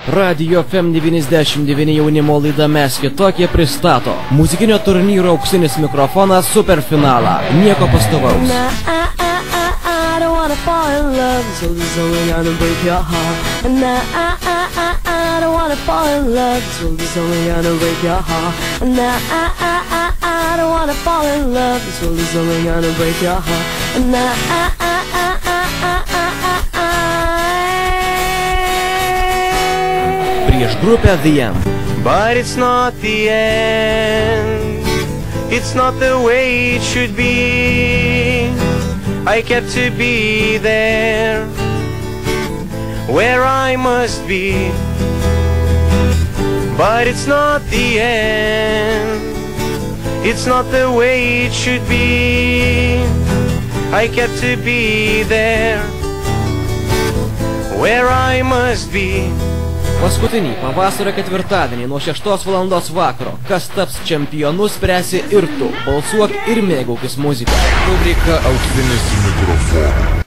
Radio FM 99 jaunimo laida Mes kitokie pristato muzikinio turnyro auksinis mikrofonas superfinalą. Nieko pastovaus. I don't wanna fall in love, so there's only gonna break your heart. And I don't wanna fall in love, so there's only gonna break your heart. And I don't wanna fall in love, so there's only gonna break your heart. And Prieš grupę The End. But it's not the end. It's not the way it should be. I kept to be there where I must be. But it's not the end. It's not the way it should be. I kept to be there where I must be. Paskutinį pavasario ketvirtadienį nuo 6 valandos vakaro. Kas taps čempionu, spręsi ir tu. Balsuok ir mėgaukis muziką. Rubrika auksinis mikrofonas.